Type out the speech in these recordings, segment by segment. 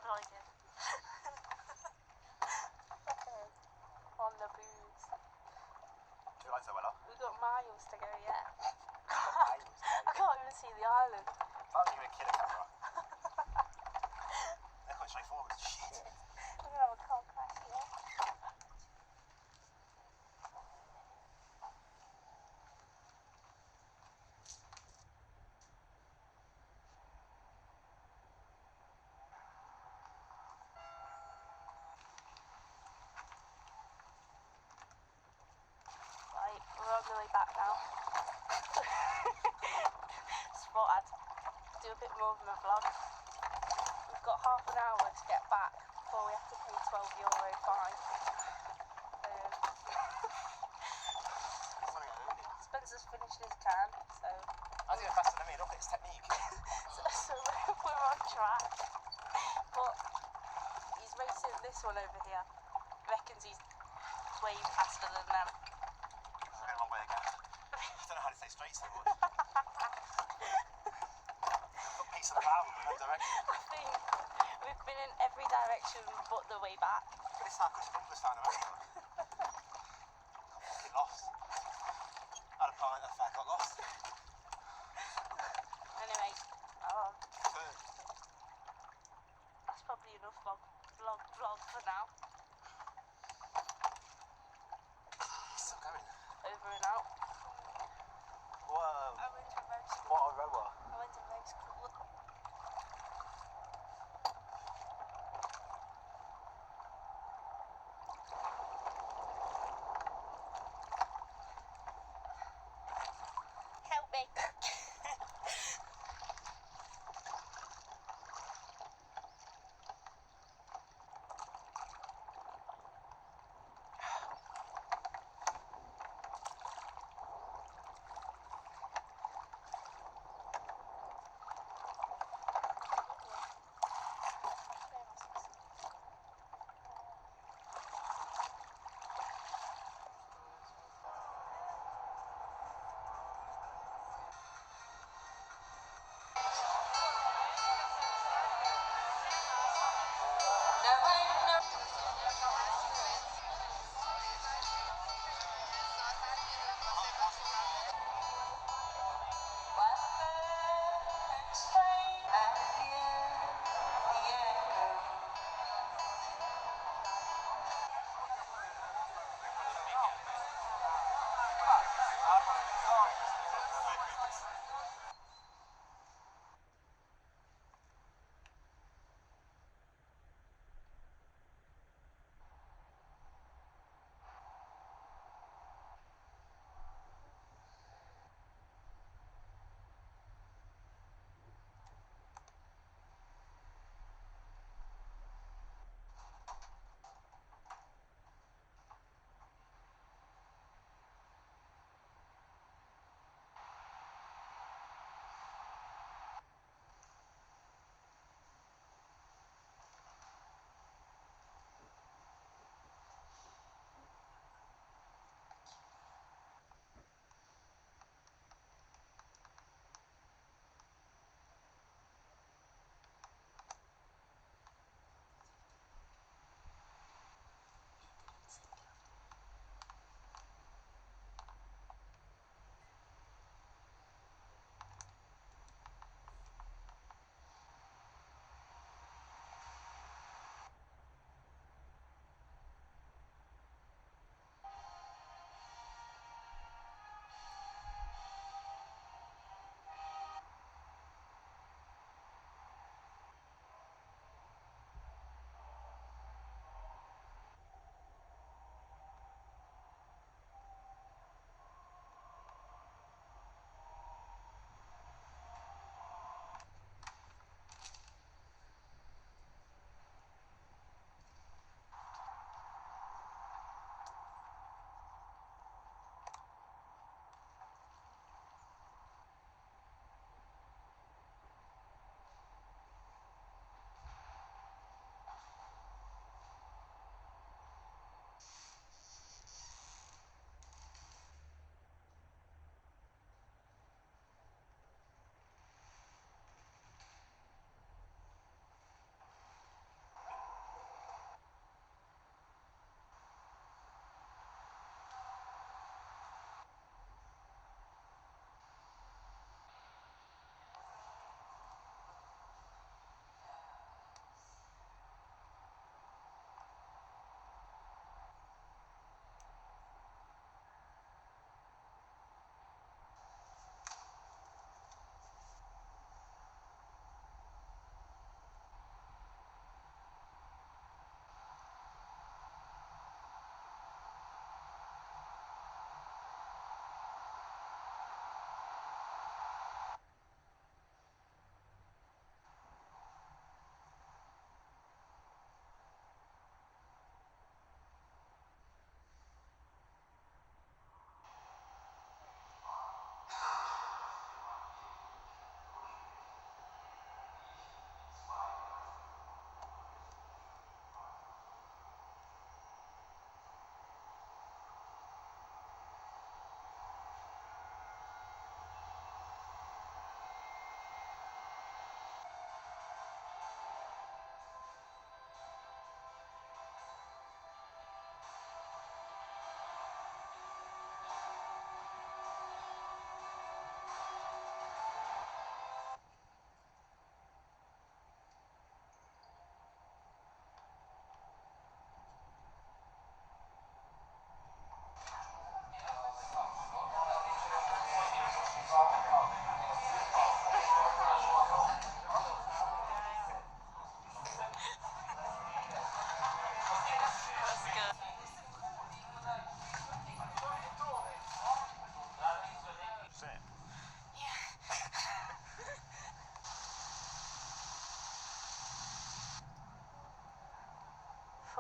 vlogging. Okay, on the booze. Do you like Zoella? We got miles to go yet. Miles to go. I can't even see the island. If I was even a kid a camera. They're quite straightforward. Shit. We're gonna have a car crash here. Right, we're on the way back now. Spot I'd do a bit more of my vlog. We've got half an hour to get back before we have to pay €12 fine. Spencer's finished his can, so I do it faster than me. Look at his technique. so we're on track. But he's racing this one over here. Reckons he's way faster than them. I'm going the wrong way again. I don't know how to say straight so much. Got piece of the power in no direction. I think we've been in every direction but the way back. But it's like Chris Columbus down around. Fucking lost. Had a pint, I got lost. Anyway, Turn. that's probably enough vlog for now. It's still going. Over and out. Whoa. I went to road school. What a rower. I went to road school. Help me.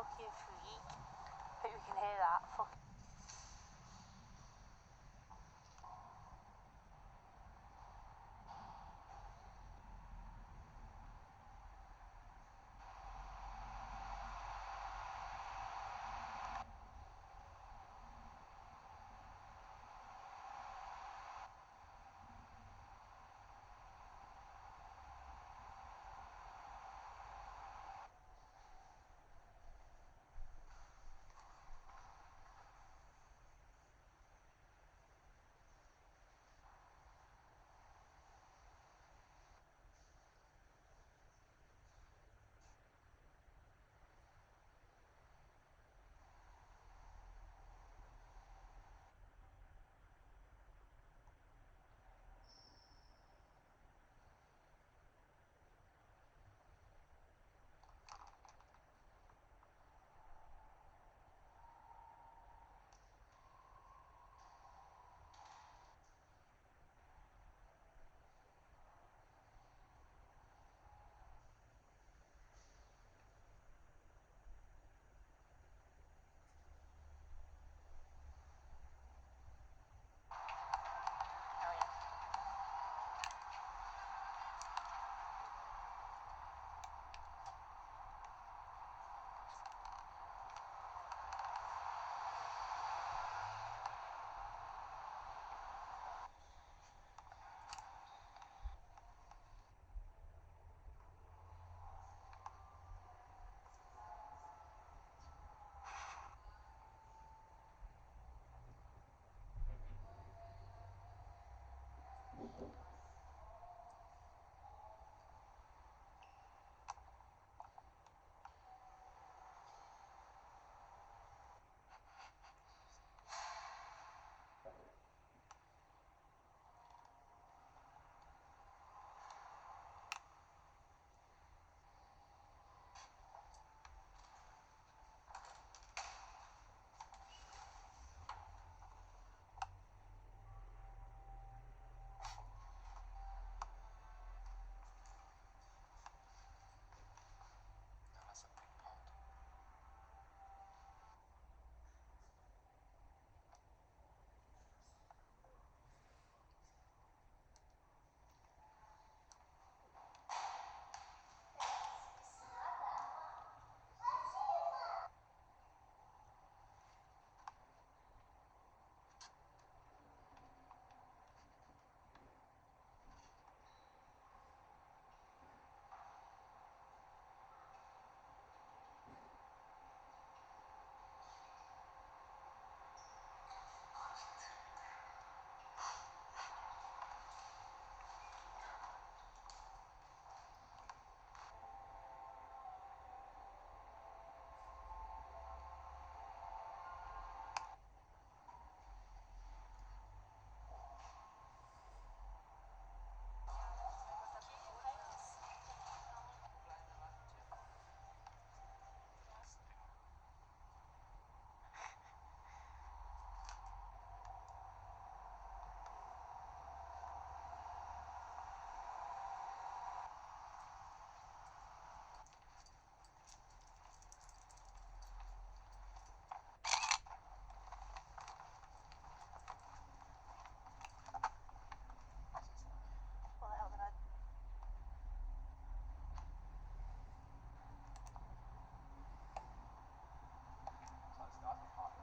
fucking freak. Hope you can hear that. Fuck. Oh yeah. That's a big part. What the hell did I? So it's nice and hot.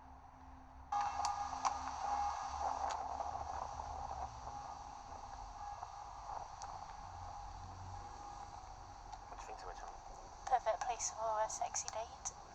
What do you think to it, John? Perfect place for a sexy date.